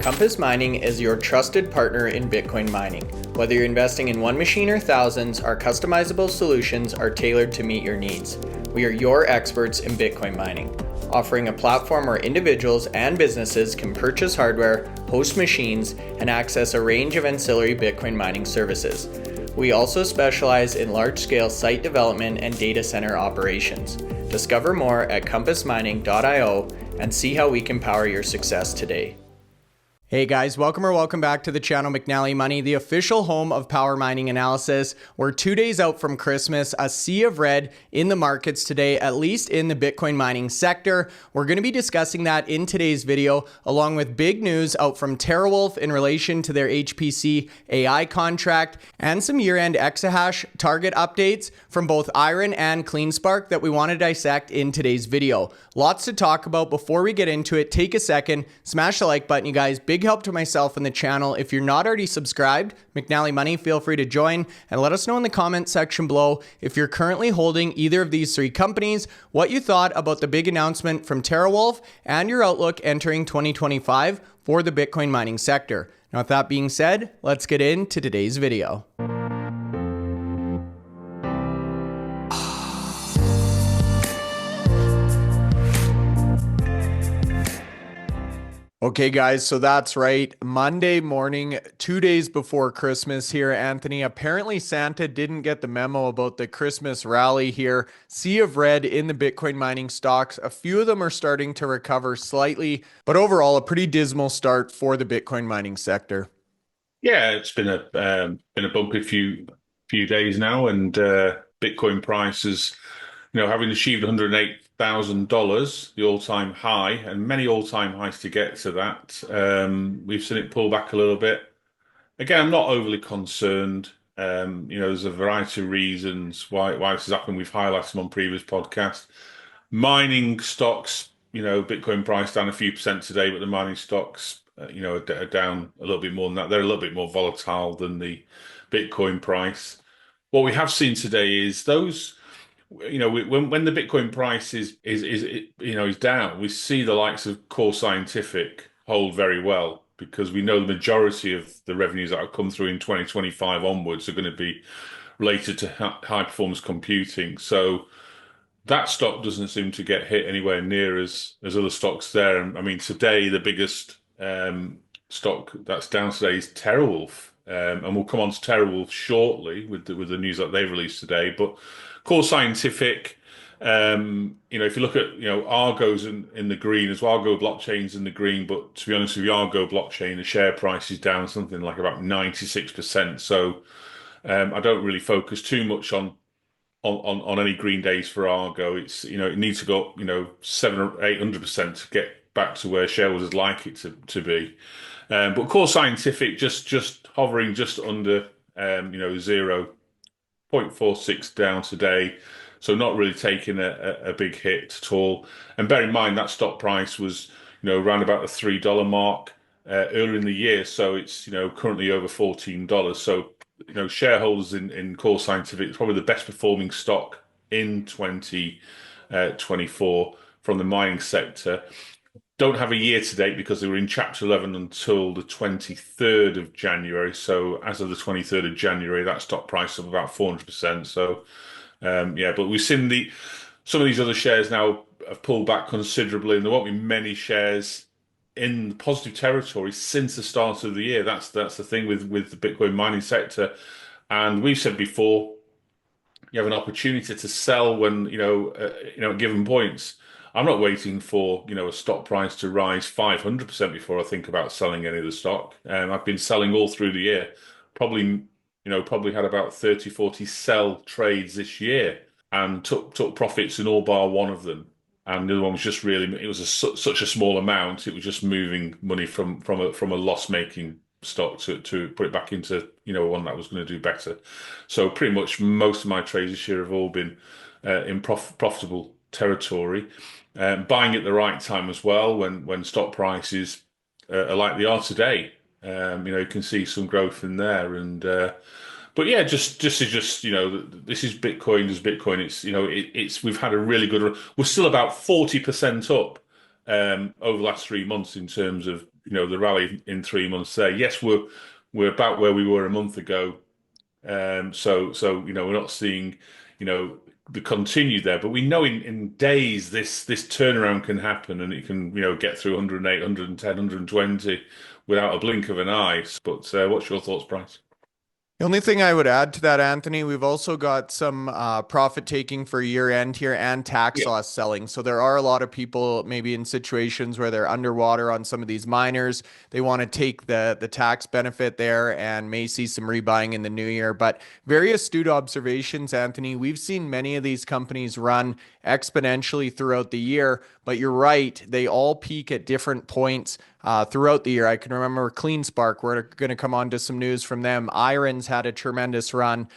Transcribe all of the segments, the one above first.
Compass Mining is your trusted partner in Bitcoin mining. Whether you're investing in one machine or thousands, our customizable solutions are tailored to meet your needs. We are your experts in Bitcoin mining, offering a platform where individuals and businesses can purchase hardware, host machines, and access a range of ancillary Bitcoin mining services. We also specialize in large-scale site development and data center operations. Discover more at compassmining.io and see how we can power your success today. Hey guys, welcome back to the channel McNallie Money, the official home of power mining analysis. We're 2 days out from Christmas, a sea of red in the markets today, at least in the Bitcoin mining sector. We're going to be discussing that in today's video, along with big news out from TeraWulf in relation to their HPC AI contract, and some year-end exahash target updates from both IREN and CleanSpark that we want to dissect in today's video. Lots to talk about. Before we get into it, take a second, smash the like button, you guys. Big help to myself and the channel. If you're not already subscribed, McNallie Money, feel free to join and let us know in the comment section below if you're currently holding either of these three companies, what you thought about the big announcement from TeraWulf, and your outlook entering 2025 for the Bitcoin mining sector. Now, with that being said, let's get into today's video. Okay, guys, so that's right. Monday morning, 2 days before Christmas here, Anthony. Apparently, Santa didn't get the memo about the Christmas rally here. Sea of red in the Bitcoin mining stocks. A few of them are starting to recover slightly, but overall, a pretty dismal start for the Bitcoin mining sector. Yeah, it's been a bumpy few days now, and Bitcoin prices, having achieved $108,000, the all-time high, and many all-time highs to get to that. We've seen it pull back a little bit. Again, I'm not overly concerned. There's a variety of reasons why this has happened. We've highlighted them on previous podcasts. Mining stocks, Bitcoin price down a few percent today, but the mining stocks, are down a little bit more than that. They're a little bit more volatile than the Bitcoin price. What we have seen today is those, when the Bitcoin price is down, we see the likes of Core Scientific hold very well, because we know the majority of the revenues that have come through in 2025 onwards are going to be related to high performance computing. So that stock doesn't seem to get hit anywhere near as other stocks there. And I mean, today the biggest stock that's down today is TeraWulf, and we'll come on to TeraWulf shortly with the news that they've released today. But Core Scientific, if you look at Argo's in the green as well. Argo Blockchain's in the green, but to be honest with you, Argo Blockchain, the share price is down something like about 96%. So I don't really focus too much on any green days for Argo. It's it needs to go up 700 or 800% to get back to where shareholders like it to be. But Core Scientific just hovering just under 0.46 down today, so not really taking a big hit at all. And bear in mind that stock price was around about the $3 mark earlier in the year, so it's currently over $14. So shareholders in Core Scientific is probably the best performing stock in 2024 from the mining sector. Don't have a year to date because they were in Chapter 11 until the 23rd of January. So as of the 23rd of January, that stock price of about 400%. So but we've seen some of these other shares now have pulled back considerably, and there won't be many shares in positive territory since the start of the year. That's the thing with the Bitcoin mining sector. And we've said before, you have an opportunity to sell when at given points. I'm not waiting for a stock price to rise 500% before I think about selling any of the stock. I've been selling all through the year. Probably had about 30, 40 sell trades this year, and took profits in all bar one of them. And the other one was just it was such a small amount. It was just moving money from a loss-making stock to put it back into one that was going to do better. So pretty much most of my trades this year have all been in profitable territory. Buying at the right time as well, when stock prices are like they are today. You can see some growth in there, and but yeah, this is Bitcoin as Bitcoin. It's we've had a really good run. We're still about 40% up over the last 3 months in terms of the rally in 3 months there. Yes, we're about where we were a month ago. We're not seeing, the continue there, but we know in days this turnaround can happen and it can, get through 108, 110, 120 without a blink of an eye. But what's your thoughts, Bryce? The only thing I would add to that, Anthony, we've also got some profit taking for year end here and tax Yeah. loss selling. So there are a lot of people maybe in situations where they're underwater on some of these miners. They want to take the tax benefit there and may see some rebuying in the new year. But very astute observations, Anthony. We've seen many of these companies run exponentially throughout the year, but you're right, they all peak at different points throughout the year. I can remember CleanSpark. We're going to come on to some news from them. IREN's had a tremendous run.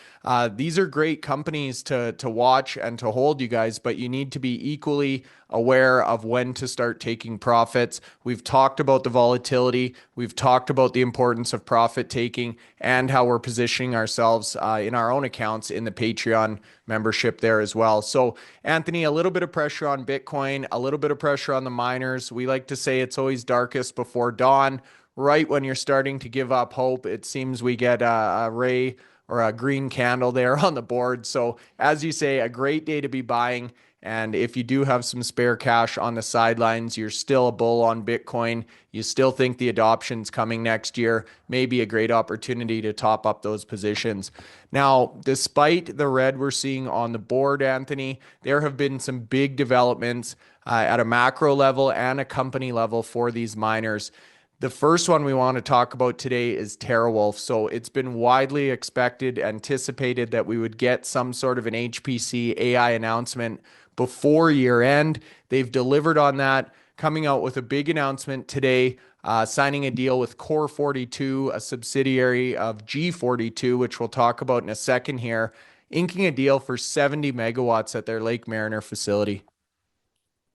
These are great companies to watch and to hold, you guys, but you need to be equally aware of when to start taking profits. We've talked about the volatility. We've talked about the importance of profit taking and how we're positioning ourselves in our own accounts in the Patreon membership there as well. So, Anthony, a little bit of pressure on Bitcoin, a little bit of pressure on the miners. We like to say it's always darkest before dawn. Right when you're starting to give up hope, it seems we get a ray or a green candle there on the board. So, as you say, a great day to be buying. And if you do have some spare cash on the sidelines, you're still a bull on Bitcoin, you still think the adoption's coming next year, maybe a great opportunity to top up those positions. Now, despite the red we're seeing on the board, Anthony, there have been some big developments at a macro level and a company level for these miners. The first one we want to talk about today is TeraWulf. So it's been widely expected, anticipated that we would get some sort of an HPC AI announcement before year end. They've delivered on that, coming out with a big announcement today, signing a deal with Core 42, a subsidiary of G42, which we'll talk about in a second here, inking a deal for 70 megawatts at their Lake Mariner facility.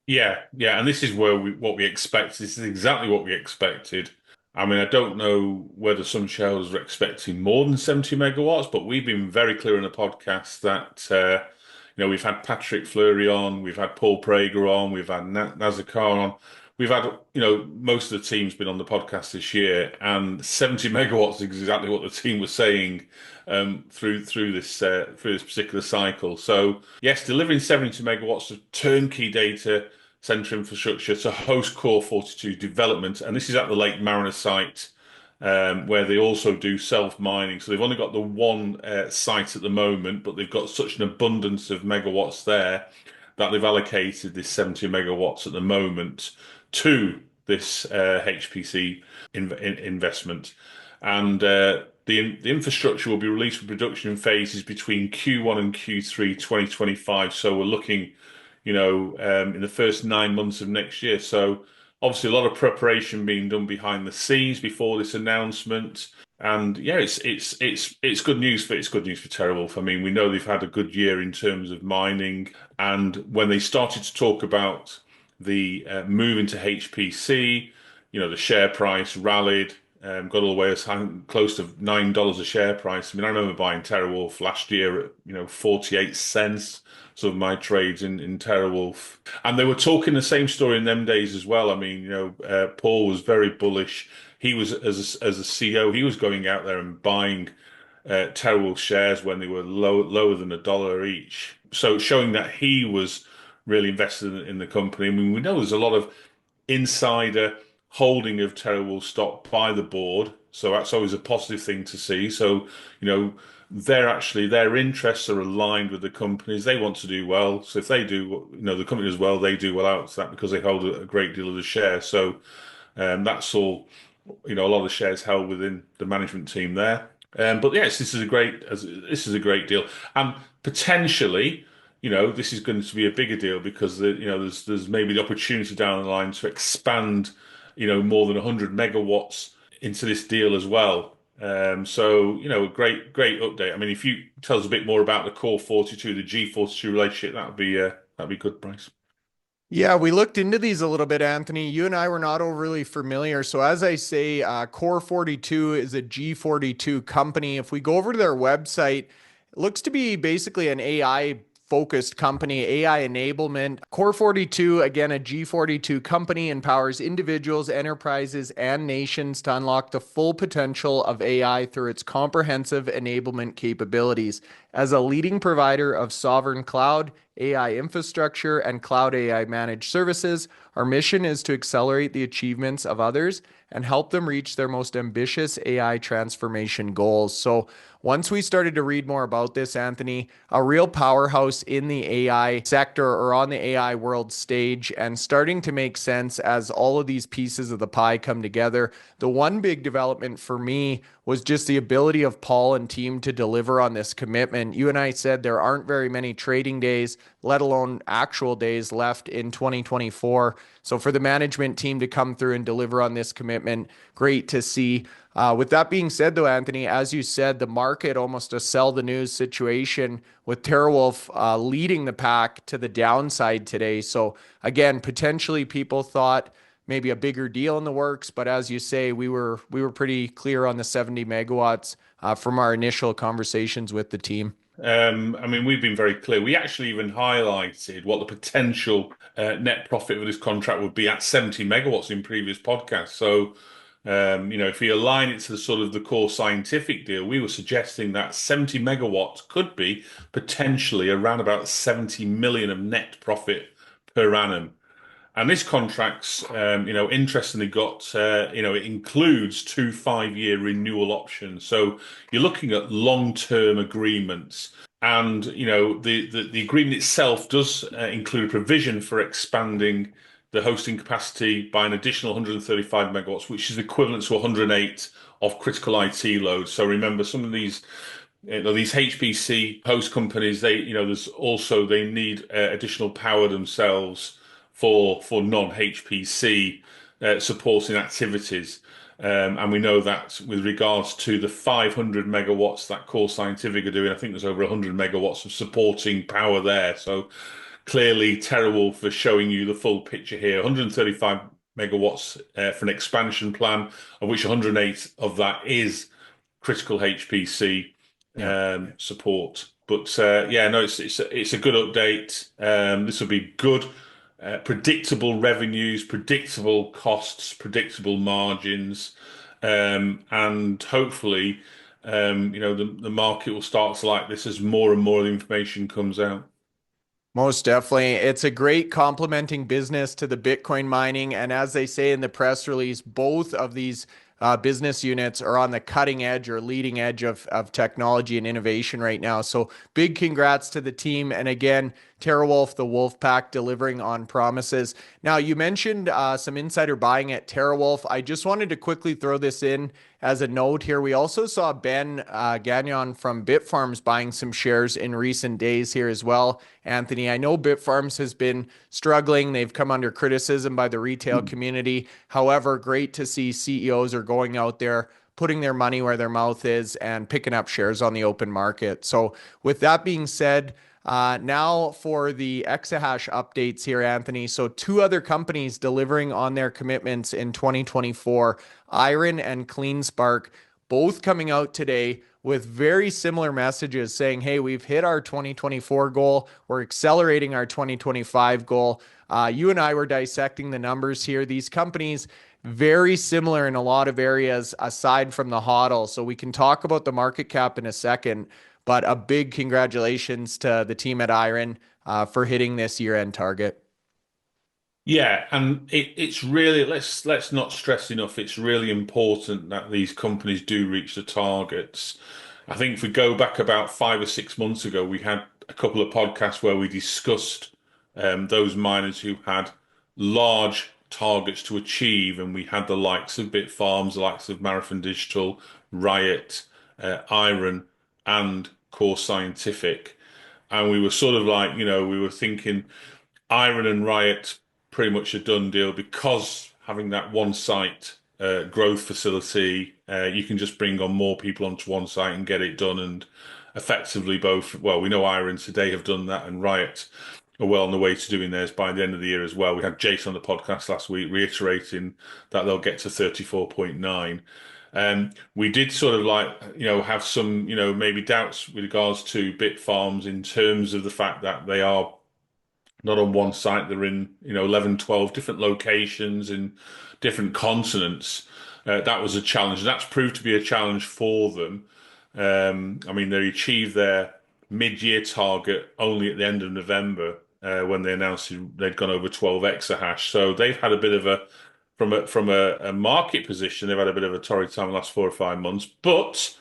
Yeah, and this is what we expect. This is exactly what we expected. I mean, I don't know whether some shareholders are expecting more than 70 megawatts, but we've been very clear in the podcast that we've had Patrick Fleury on, we've had Paul Prager on, we've had Nazar on, we've had most of the team's been on the podcast this year, and 70 megawatts is exactly what the team was saying through this particular cycle. So yes, delivering 70 megawatts of turnkey data center infrastructure to host Core 42 development. And this is at the Lake Mariner site, where they also do self-mining. So they've only got the one site at the moment, but they've got such an abundance of megawatts there that they've allocated this 70 megawatts at the moment to this HPC investment. And the infrastructure will be released for production in phases between Q1 and Q3 2025. So we're looking in the first 9 months of next year. So obviously a lot of preparation being done behind the scenes before this announcement. And yeah, it's good news for TeraWulf. I mean, we know they've had a good year in terms of mining, and when they started to talk about the move into HPC, the share price rallied, got all the way as high, close to $9 a share price. I mean, I remember buying TeraWulf last year at 48 cents. Some of my trades in TeraWulf, and they were talking the same story in them days as well. I mean, Paul was very bullish. He was as a CEO, he was going out there and buying TeraWulf shares when they were lower than $1 each. So showing that he was really invested in the company. I mean, we know there's a lot of insider holding of TeraWulf stock by the board, so that's always a positive thing to see. So, their interests are aligned with the companies. They want to do well. So if they do, the company does well, they do well out of that because they hold a great deal of the share. So that's all, a lot of the shares held within the management team there. But yes, this is a great deal, and potentially, this is going to be a bigger deal because there's maybe the opportunity down the line to expand, more than 100 megawatts into this deal as well. A great update. I mean, if you tell us a bit more about the Core 42, the G42 relationship, that'd be good, Bryce. Yeah, we looked into these a little bit, Anthony. You and I were not overly familiar. So, as I say, Core 42 is a G42 company. If we go over to their website, it looks to be basically an AI focused company, AI enablement. Core 42, again, a G42 company, empowers individuals, enterprises, and nations to unlock the full potential of AI through its comprehensive enablement capabilities. As a leading provider of sovereign cloud, AI infrastructure, and cloud AI managed services, our mission is to accelerate the achievements of others and help them reach their most ambitious AI transformation goals. So, once we started to read more about this, Anthony, a real powerhouse in the AI sector or on the AI world stage, and starting to make sense as all of these pieces of the pie come together. The one big development for me was just the ability of Paul and team to deliver on this commitment. You and I said there aren't very many trading days, let alone actual days left in 2024. So for the management team to come through and deliver on this commitment, great to see. With that being said, though, Anthony, as you said, the market almost a sell the news situation with TeraWulf leading the pack to the downside today. So again, potentially people thought maybe a bigger deal in the works, but as you say, we were pretty clear on the 70 megawatts from our initial conversations with the team. I mean, we've been very clear. We actually even highlighted what the potential net profit of this contract would be at 70 megawatts in previous podcasts. So, if we align it to the sort of the core scientific deal, we were suggesting that 70 megawatts could be potentially around about 70 million of net profit per annum. And this contract's, interestingly got, it includes 2 5-year renewal options. So you're looking at long-term agreements. And, the agreement itself does include a provision for expanding the hosting capacity by an additional 135 megawatts, which is equivalent to 108 of critical IT loads. So remember, some of these HPC host companies, they need additional power themselves for non-HPC supporting activities. And we know that with regards to the 500 megawatts that Core Scientific are doing, I think there's over 100 megawatts of supporting power there. So clearly TeraWulf are showing you the full picture here. 135 megawatts for an expansion plan, of which 108 of that is critical HPC support. But no, it's a good update. This will be good. Predictable revenues, predictable costs, predictable margins, and hopefully, the market will start to like this as more and more information comes out. Most definitely. It's a great complementing business to the Bitcoin mining. And as they say in the press release, both of these business units are on the cutting edge or leading edge of technology and innovation right now. So big congrats to the team. And again, TeraWulf, the Wulf Pack, delivering on promises. Now, you mentioned some insider buying at TeraWulf. I just wanted to quickly throw this in as a note here. We also saw Ben Gagnon from Bitfarms buying some shares in recent days here as well. Anthony, I know Bitfarms has been struggling. They've come under criticism by the retail community. However, great to see CEOs are going out there, putting their money where their mouth is and picking up shares on the open market. So with that being said, now for the exahash updates here, Anthony. So 2 other companies delivering on their commitments in 2024, IREN and CleanSpark, both coming out today with very similar messages saying, hey, we've hit our 2024 goal. We're accelerating our 2025 goal. You and I were dissecting the numbers here. These companies, very similar in a lot of areas aside from the HODL. So we can talk about the market cap in a second. But a big congratulations to the team at IREN for hitting this year-end target. Yeah, and it's really let's not stress enough. It's really important that these companies do reach the targets. I think if we go back about 5 or 6 months ago, we had a couple of podcasts where we discussed those miners who had large targets to achieve, and we had the likes of Bitfarms, the likes of Marathon Digital, Riot, IREN, and Core Scientific. And we were sort of like, we were thinking IREN and Riot pretty much a done deal because having that one site growth facility, you can just bring on more people onto one site and get it done. And effectively both, well, we know IREN today have done that and Riot are well on the way to doing theirs by the end of the year as well. We had Jason on the podcast last week reiterating that they'll get to 34.9. We did sort of have some, maybe doubts with regards to Bitfarms in terms of the fact that they are not on one site, they're in, 11, 12 different locations in different continents. That was a challenge. That's proved to be a challenge for them. They achieved their mid-year target only at the end of November when they announced they'd gone over 12 exahash. So they've had a bit of from a market position, they've had a bit of a torrid time the last 4 or 5 months. But,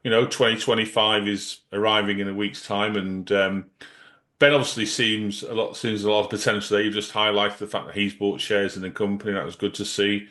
2025 is arriving in a week's time, and Ben obviously seems a lot of potential there. You just highlighted the fact that he's bought shares in the company. That was good to see.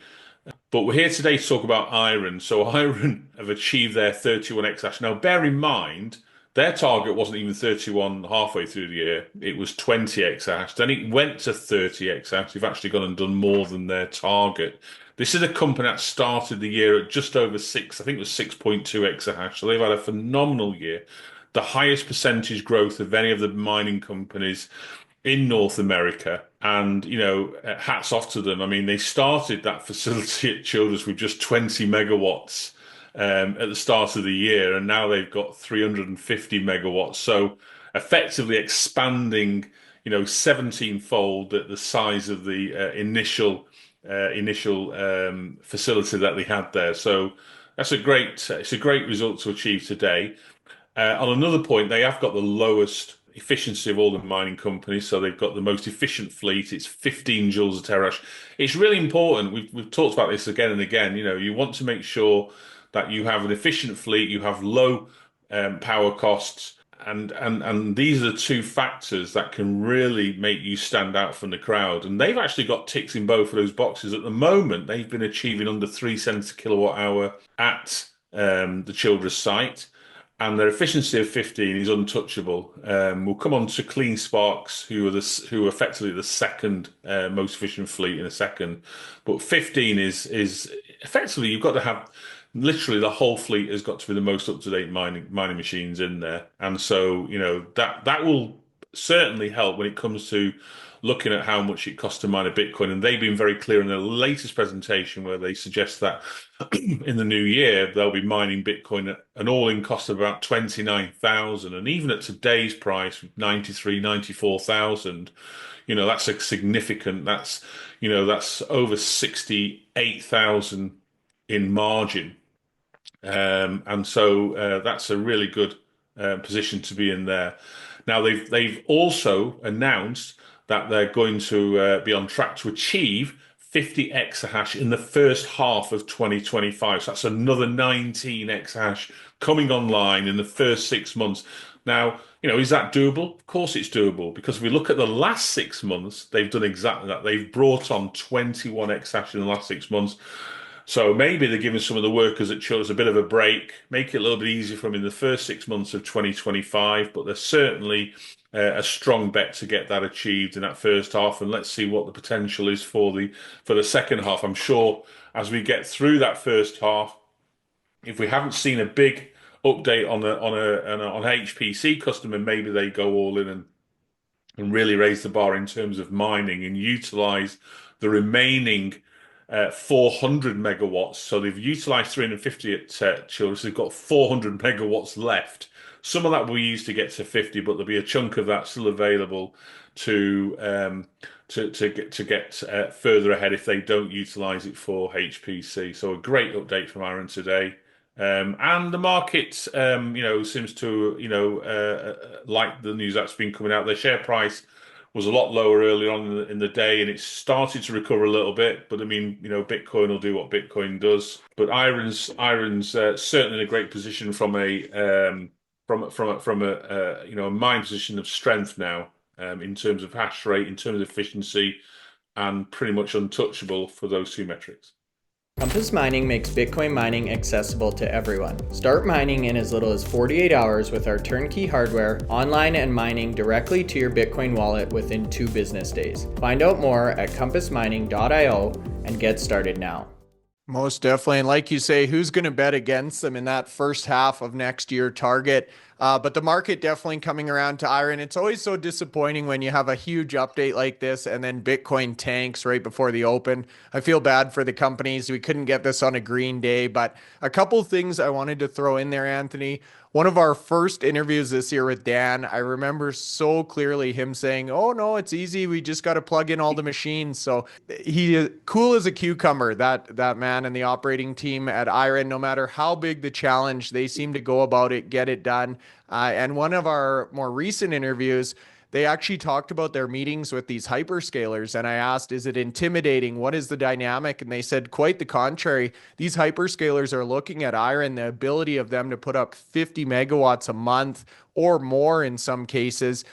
But we're here today to talk about IREN. So IREN have achieved their 31 exahash. Now, bear in mind, their target wasn't even 31 halfway through the year. It was 20 exahash. Then it went to 30 exahash. They've actually gone and done more than their target. This is a company that started the year at just over 6, I think it was 6.2 exahash. So they've had a phenomenal year. The highest percentage growth of any of the mining companies in North America. And, hats off to them. I mean, they started that facility at Childress with just 20 megawatts at the start of the year, and now they've got 350 megawatts. So effectively expanding, 17-fold at the size of the initial facility that they had there. So it's a great result to achieve today. On another point, they have got the lowest efficiency of all the mining companies, so they've got the most efficient fleet. It's 15 joules a terahash. It's really important. We've talked about this again and again. You want to make sure that you have an efficient fleet, you have low power costs, and these are the two factors that can really make you stand out from the crowd. And they've actually got ticks in both of those boxes. At the moment, they've been achieving under 3 cents a kilowatt hour at the Childress site. And their efficiency of 15 is untouchable. We'll come on to CleanSparks, who are effectively the second most efficient fleet in a second. But 15 is effectively, you've got to have literally the whole fleet has got to be the most up-to-date mining machines in there. And so, that will certainly help when it comes to looking at how much it costs to mine a Bitcoin. And they've been very clear in their latest presentation where they suggest that in the new year, they'll be mining Bitcoin at an all-in cost of about 29,000. And even at today's price, 93, 94,000, that's a significant, that's over 68,000 in margin. And so that's a really good position to be in there. Now, they've also announced that they're going to be on track to achieve 50 exahash in the first half of 2025. So that's another 19 exahash coming online in the first 6 months. Now, is that doable? Of course it's doable, because if we look at the last 6 months, they've done exactly that. They've brought on 21 exahash in the last 6 months. So maybe they're giving some of the workers at Childress a bit of a break, make it a little bit easier for them in the first 6 months of 2025, but there's certainly a strong bet to get that achieved in that first half. And let's see what the potential is for the second half. I'm sure as we get through that first half, if we haven't seen a big update on HPC customer, maybe they go all in and really raise the bar in terms of mining and utilize the remaining 400 megawatts. So they've utilized 350 at Childress. They've got 400 megawatts left. Some of that will be used to get to 50, but there'll be a chunk of that still available to get further ahead if they don't utilize it for HPC. So a great update from IREN today. And the market, seems to, like the news that's been coming out. Their share price was a lot lower early on in the day, and it's started to recover a little bit. But I mean, Bitcoin will do what Bitcoin does. But IREN's certainly in a great position from a mine position of strength now, in terms of hash rate, in terms of efficiency, and pretty much untouchable for those two metrics. Compass Mining makes Bitcoin mining accessible to everyone. Start mining in as little as 48 hours with our turnkey hardware, online and mining directly to your Bitcoin wallet within 2 business days. Find out more at compassmining.io and get started now. Most definitely. And like you say, who's going to bet against them in that first half of next year target? But the market definitely coming around to IREN. It's always so disappointing when you have a huge update like this and then Bitcoin tanks right before the open. I feel bad for the companies. We couldn't get this on a green day, but a couple things I wanted to throw in there, Anthony. One of our first interviews this year with Dan, I remember so clearly him saying, "Oh no, it's easy. We just got to plug in all the machines." So he is cool as a cucumber. That man and the operating team at IREN, no matter how big the challenge, they seem to go about it, get it done. And one of our more recent interviews, they actually talked about their meetings with these hyperscalers. And I asked, is it intimidating? What is the dynamic? And they said, quite the contrary. These hyperscalers are looking at IREN, the ability of them to put up 50 megawatts a month or more in some cases.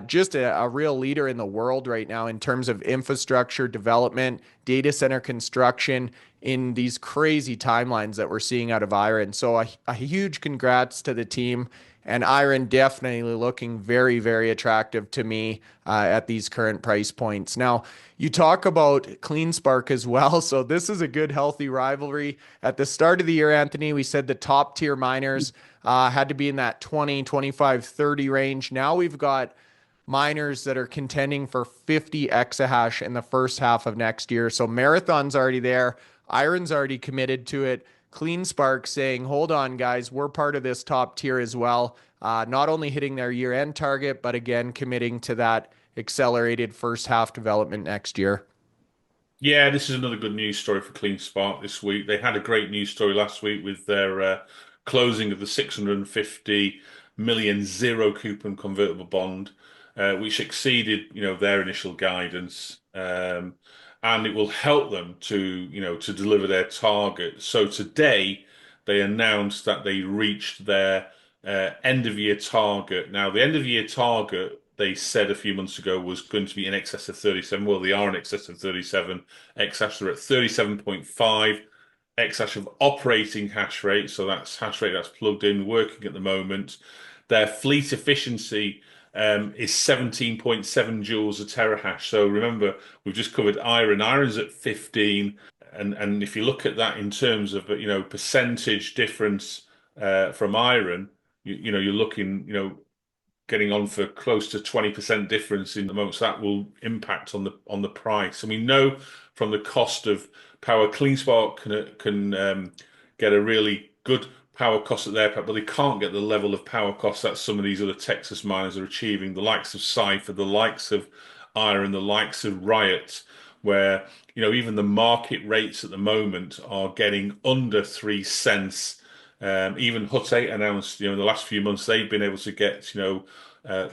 Just a real leader in the world right now in terms of infrastructure development, data center construction in these crazy timelines that we're seeing out of IREN. So a huge congrats to the team. And IREN definitely looking very, very attractive to me at these current price points. Now, you talk about CleanSpark as well. So this is a good, healthy rivalry. At the start of the year, Anthony, we said the top tier miners had to be in that 20, 25, 30 range. Now we've got miners that are contending for 50 exahash in the first half of next year. So Marathon's already there. IREN's already committed to it. CleanSpark saying, hold on, guys, we're part of this top tier as well. Not only hitting their year end target, but again, committing to that accelerated first half development next year. Yeah, this is another good news story for CleanSpark this week. They had a great news story last week with their closing of the 650 million zero coupon convertible bond, which exceeded, their initial guidance, and it will help them to deliver their target. So today they announced that they reached their end of year target. Now, the end of year target they said a few months ago was going to be in excess of 37. Well, they are in excess of 37 exahash. They're at 37.5 exahash of operating hash rate. So that's hash rate that's plugged in, working at the moment. Their fleet efficiency is 17.7 joules a terahash. So remember, we've just covered IREN. IREN's at 15. And if you look at that in terms of, percentage difference from IREN, you're looking, getting on for close to 20% difference in the moment. So that will impact on the price. And we know from the cost of power, CleanSpark can get a really good power cost at their part, but they can't get the level of power cost that some of these other Texas miners are achieving. The likes of Cypher, the likes of IREN, the likes of Riot, where even the market rates at the moment are getting under 3 cents. Even Hut 8 announced, in the last few months, they've been able to get,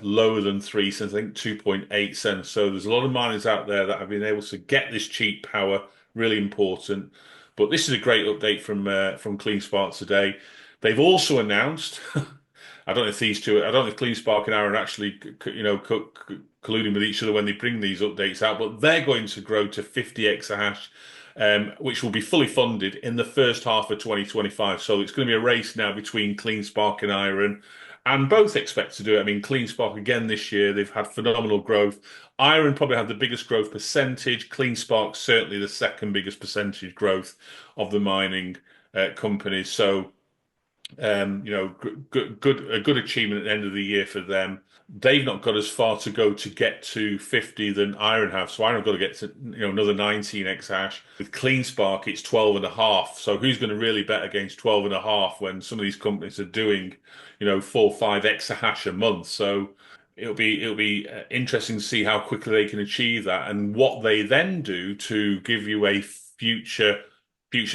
lower than 3 cents, I think 2.8 cents. So there's a lot of miners out there that have been able to get this cheap power, really important. But this is a great update from CleanSpark today. They've also announced, I don't know if these two, I don't know if CleanSpark and Aaron actually, colluding with each other when they bring these updates out, but they're going to grow to 50 exahash, which will be fully funded in the first half of 2025. So it's going to be a race now between CleanSpark and IREN, and both expect to do it. I mean, CleanSpark again this year, they've had phenomenal growth. IREN probably had the biggest growth percentage. CleanSpark certainly the second biggest percentage growth of the mining companies. So a good achievement at the end of the year for them. They've not got as far to go to get to 50 than IREN have. So IREN have got to get to another 19 exahash. With CleanSpark, it's 12 and a half. So who's going to really bet against 12 and a half when some of these companies are doing 4 or 5 exahash a month? So it'll be interesting to see how quickly they can achieve that and what they then do to give you a future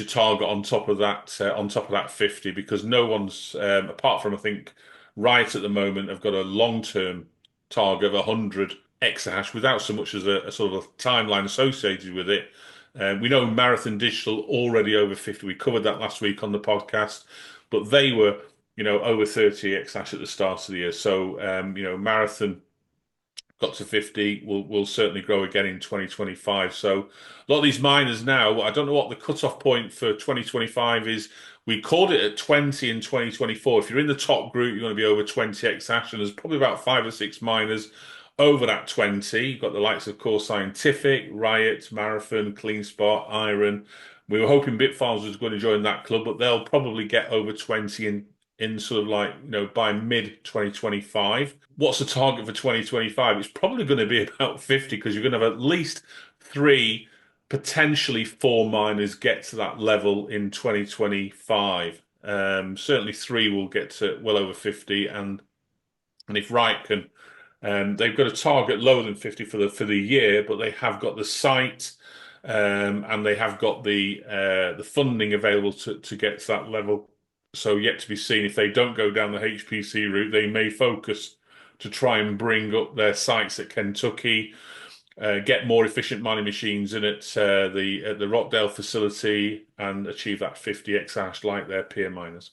target on top of that 50, because no one's apart from I think Riot at the moment have got a long-term target of 100 exahash without so much as a sort of a timeline associated with it. We know Marathon Digital already over 50. We covered that last week on the podcast, but they were over 30 exahash at the start of the year. So Marathon got to 50, will certainly grow again in 2025. So a lot of these miners now, I don't know what the cutoff point for 2025 is. We called it at 20 in 2024. If you're in the top group, you're going to be over 20 exahash, and there's probably about 5 or 6 miners over that 20. You've got the likes of Core Scientific, Riot, Marathon, CleanSpark, IREN. We were hoping Bitfarms was going to join that club, but they'll probably get over 20 in in sort of like, by mid 2025. What's the target for 2025? It's probably going to be about 50 because you're going to have at least three, potentially four miners get to that level in 2025. Certainly three will get to well over 50, and if Riot can, they've got a target lower than 50 for the year, but they have got the site, and they have got the funding available to get to that level. So yet to be seen. If they don't go down the HPC route, they may focus to try and bring up their sites at Kentucky, get more efficient mining machines in at the Rockdale facility, and achieve that 50 exahash like their peer miners.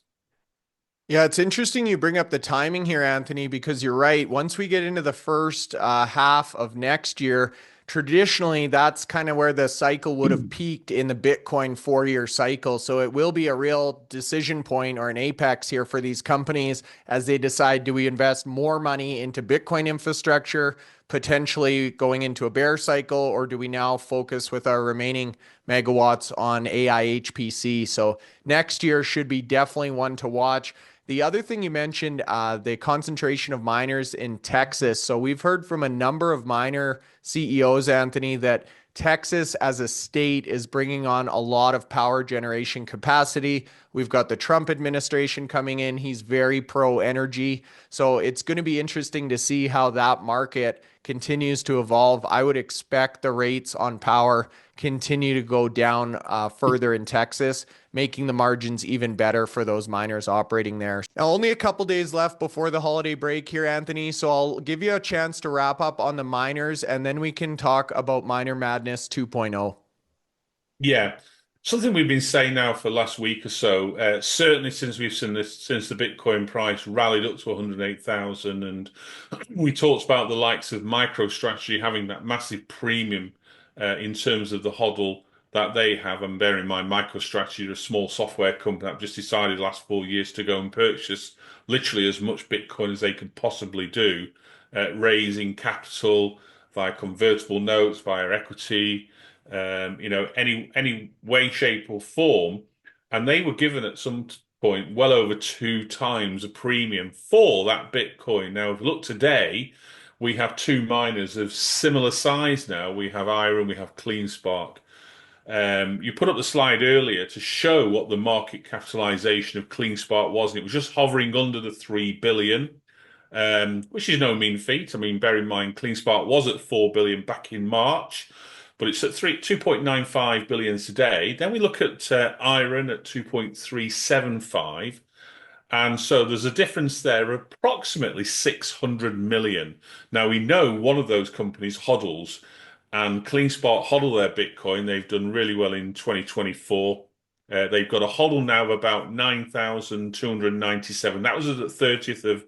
Yeah, it's interesting you bring up the timing here, Anthony, because you're right. Once we get into the first half of next year, traditionally that's kind of where the cycle would have peaked in the Bitcoin 4-year cycle. So it will be a real decision point or an apex here for these companies as they decide, do we invest more money into Bitcoin infrastructure, potentially going into a bear cycle, or do we now focus with our remaining megawatts on AI HPC? So next year should be definitely one to watch. The other thing you mentioned, the concentration of miners in Texas. So we've heard from a number of miner CEOs, Anthony, that Texas as a state is bringing on a lot of power generation capacity. We've got the Trump administration coming in. He's very pro energy. So it's going to be interesting to see how that market continues to evolve. I would expect the rates on power continue to go down further in Texas, making the margins even better for those miners operating there. Now, only a couple days left before the holiday break here, Anthony. So I'll give you a chance to wrap up on the miners, and then we can talk about Miner Madness 2.0. Yeah. Something we've been saying now for the last week or so, certainly since we've seen this, since the Bitcoin price rallied up to 108,000, and we talked about the likes of MicroStrategy having that massive premium in terms of the HODL that they have. And bear in mind, MicroStrategy are a small software company that just decided the last 4 years to go and purchase literally as much Bitcoin as they could possibly do, raising capital via convertible notes, via equity, any way, shape, or form. And they were given at some point well over 2 times a premium for that Bitcoin. Now, if you look today, we have two miners of similar size now. We have IREN, we have CleanSpark. You put up the slide earlier to show what the market capitalization of CleanSpark was, and it was just hovering under the 3 billion, which is no mean feat. I mean, bear in mind, CleanSpark was at 4 billion back in March, but it's at 2.95 billion today. Then we look at IREN at 2.375. And so there's a difference there of approximately 600 million. Now we know one of those companies hodls, and CleanSpark hodl their Bitcoin. They've done really well in 2024. They've got a hodl now of about 9,297. That was at the 30th of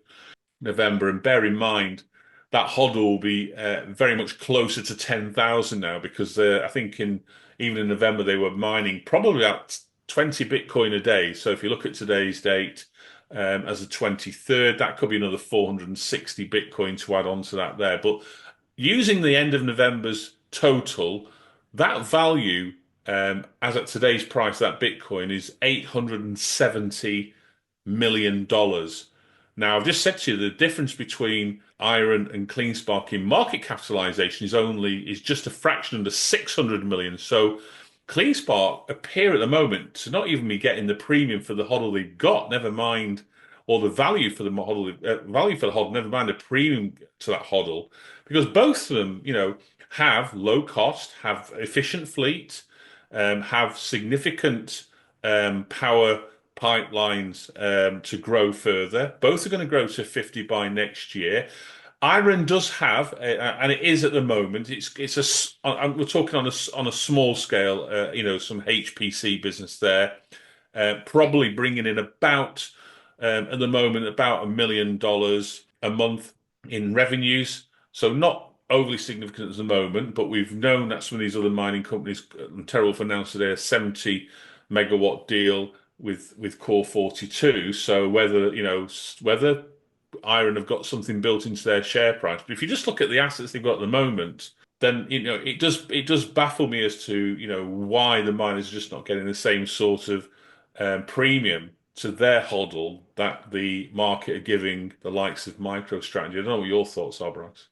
November. And bear in mind, that hodl will be very much closer to 10,000 now, because I think even in November they were mining probably about 20 Bitcoin a day. So if you look at today's date, as the 23rd, that could be another 460 Bitcoin to add on to that there. But using the end of November's total, that value, as at today's price, that Bitcoin is $870 million. Now, I've just said to you the difference between IREN and CleanSpark in market capitalization is just a fraction under 600 million. So CleanSpark appear at the moment to not even be getting the premium for the HODL they've got, never mind, or the value for the HODL, never mind the premium to that HODL, because both of them, have low cost, have efficient fleet, have significant power pipelines to grow further. Both are going to grow to 50 by next year. IREN does have, and it is at the moment. We're talking on a small scale. Some HPC business there, probably bringing in about at the moment about $1 million a month in revenues. So not overly significant at the moment, but we've known that some of these other mining companies, TeraWulf announced today a 70 megawatt deal with Core 42. So whether IREN have got something built into their share price. But if you just look at the assets they've got at the moment, then it does baffle me as to why the miners are just not getting the same sort of premium to their HODL that the market are giving the likes of MicroStrategy. I don't know what your thoughts are, Bryce.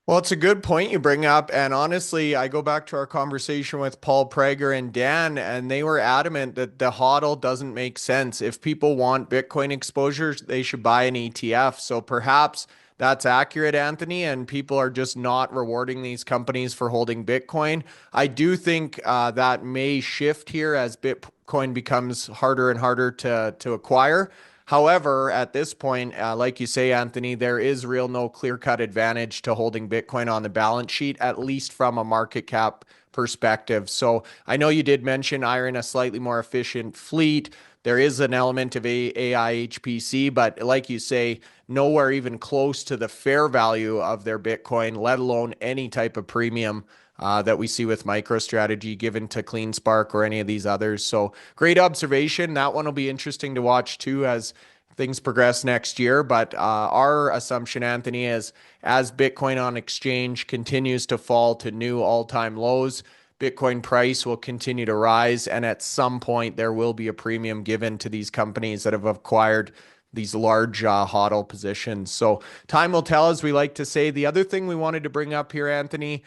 Well, it's a good point you bring up. And honestly, I go back to our conversation with Paul Prager and Dan, and they were adamant that the HODL doesn't make sense. If people want Bitcoin exposure, they should buy an ETF. So perhaps that's accurate, Anthony, and people are just not rewarding these companies for holding Bitcoin. I do think that may shift here as Bitcoin becomes harder and harder to acquire. However, at this point, like you say, Anthony, there is real no clear-cut advantage to holding Bitcoin on the balance sheet, at least from a market cap perspective. So I know you did mention IREN a slightly more efficient fleet. There is an element of AI HPC, but like you say, nowhere even close to the fair value of their Bitcoin, let alone any type of premium that we see with MicroStrategy given to CleanSpark or any of these others. So great observation. That one will be interesting to watch too as things progress next year. But our assumption, Anthony, is as Bitcoin on exchange continues to fall to new all-time lows, Bitcoin price will continue to rise. And at some point, there will be a premium given to these companies that have acquired these large HODL positions. So time will tell, as we like to say. The other thing we wanted to bring up here, Anthony,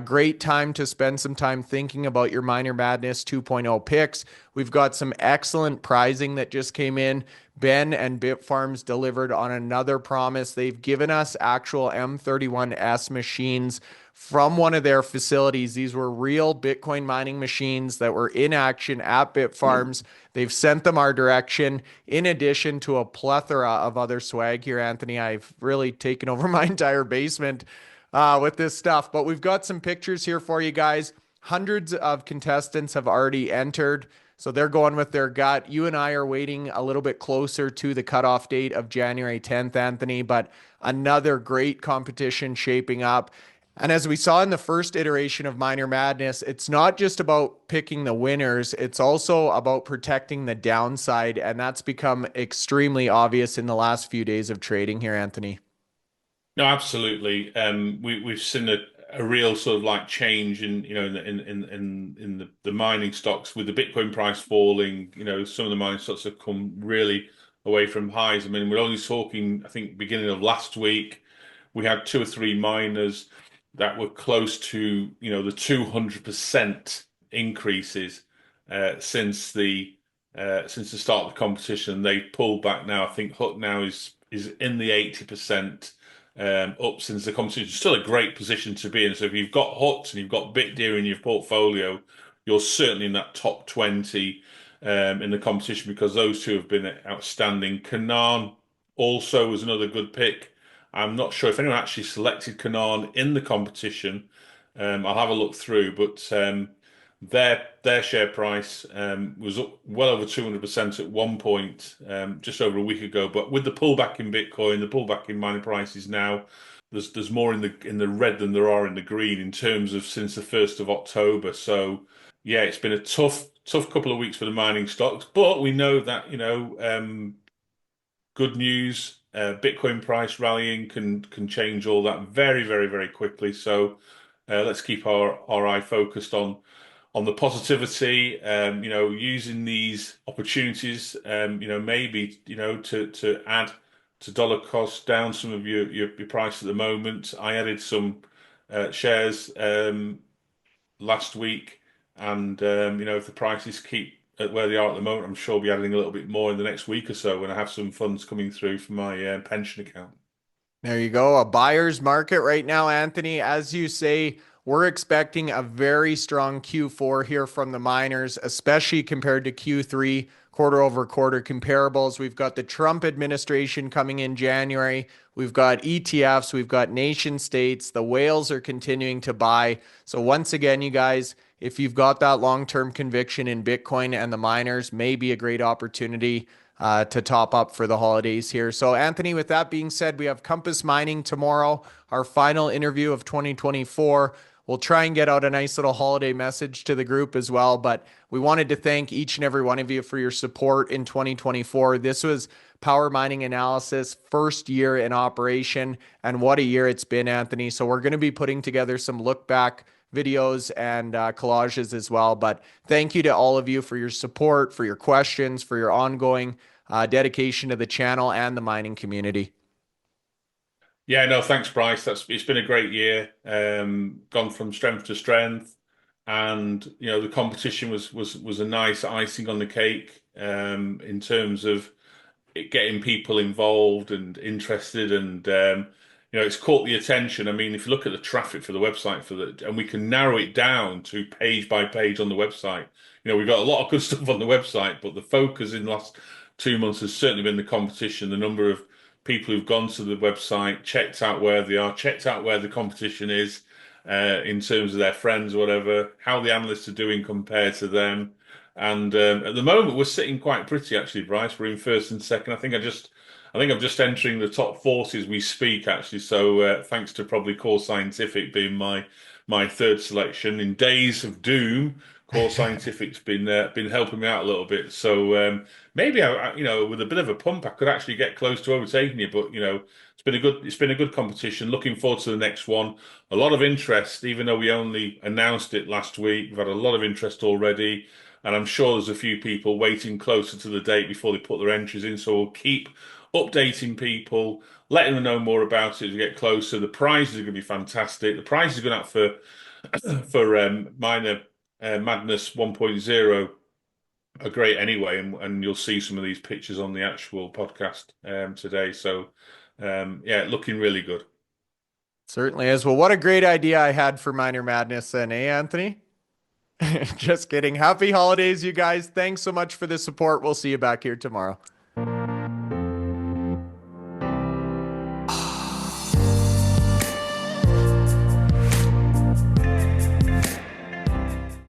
great time to spend some time thinking about your Miner Madness 2.0 picks. We've got some excellent pricing that just came in. Ben and Bitfarms delivered on another promise. They've given us actual M31S machines from one of their facilities. These were real Bitcoin mining machines that were in action at Bitfarms. They've sent them our direction, in addition to a plethora of other swag here, Anthony. I've really taken over my entire basement with this stuff, but we've got some pictures here for you guys. Hundreds of contestants have already entered, so they're going with their gut. You and I are waiting a little bit closer to the cutoff date of January 10th, Anthony, but another great competition shaping up. And as we saw in the first iteration of Miner Madness, it's not just about picking the winners, it's also about protecting the downside. And that's become extremely obvious in the last few days of trading here, Anthony. No, absolutely. We've seen a real sort of like change in the mining stocks with the Bitcoin price falling. Some of the mining stocks have come really away from highs. I mean, we're only talking, I think, beginning of last week, we had two or three miners that were close to the 200% increases since the start of the competition. They've pulled back now. I think Hook now is in the 80% up since the competition. Still a great position to be in. So if you've got Hooks and you've got Bitdeer in your portfolio, you're certainly in that top 20 in the competition because those two have been outstanding. Canaan also was another good pick. I'm not sure if anyone actually selected Canaan in the competition. I'll have a look through, but their share price was up well over 200% at one point just over a week ago. But with the pullback in Bitcoin, the pullback in mining prices now, there's more in the red than there are in the green in terms of since the 1st of October. So yeah, it's been a tough couple of weeks for the mining stocks, but we know that good news. Bitcoin price rallying can change all that very, very, very quickly. So let's keep our eye focused on the positivity. Using these opportunities. Maybe to add to dollar cost down some of your price at the moment. I added some shares last week, and if the prices keep at where they are at the moment, I'm sure I'll be adding a little bit more in the next week or so when I have some funds coming through from my pension account. There you go. A buyer's market right now, Anthony. As you say, we're expecting a very strong Q4 here from the miners, especially compared to Q3 quarter over quarter comparables. We've got the Trump administration coming in January. We've got ETFs. We've got nation states. The whales are continuing to buy. So once again, you guys, if you've got that long-term conviction in Bitcoin and the miners, may be a great opportunity to top up for the holidays here. So, Anthony, with that being said, we have Compass Mining tomorrow, our final interview of 2024. We'll try and get out a nice little holiday message to the group as well. But we wanted to thank each and every one of you for your support in 2024. This was Power Mining Analysis, first year in operation, and what a year it's been, Anthony. So we're going to be putting together some look back videos and collages as well. But thank you to all of you for your support, for your questions, for your ongoing dedication to the channel and the mining community. Yeah, no, thanks, Bryce. It's been a great year. Gone from strength to strength, and the competition was a nice icing on the cake in terms of it getting people involved and interested, and it's caught the attention. I mean, if you look at the traffic for the website and we can narrow it down to page by page on the website. We've got a lot of good stuff on the website, but the focus in the last 2 months has certainly been the competition, the number of people who've gone to the website, checked out where they are, checked out where the competition is, in terms of their friends or whatever, how the analysts are doing compared to them. And at the moment, we're sitting quite pretty, actually, Bryce. We're in first and second. I think I'm just entering the top 40 as we speak, actually. So thanks to probably Core Scientific being my third selection in days of doom. Core Scientific's been helping me out a little bit. So maybe with a bit of a pump, I could actually get close to overtaking you. But it's been a good competition. Looking forward to the next one. A lot of interest, even though we only announced it last week. We've had a lot of interest already. And I'm sure there's a few people waiting closer to the date before they put their entries in. So we'll keep updating people, letting them know more about it as we get closer. The prizes are going to be fantastic. The prizes are going out for Miner Madness 1.0 are great anyway, and you'll see some of these pictures on the actual podcast today. So yeah, looking really good. Certainly is. Well, what a great idea I had for Miner Madness then, eh, Anthony? Just kidding. Happy holidays, you guys. Thanks so much for the support. We'll see you back here tomorrow.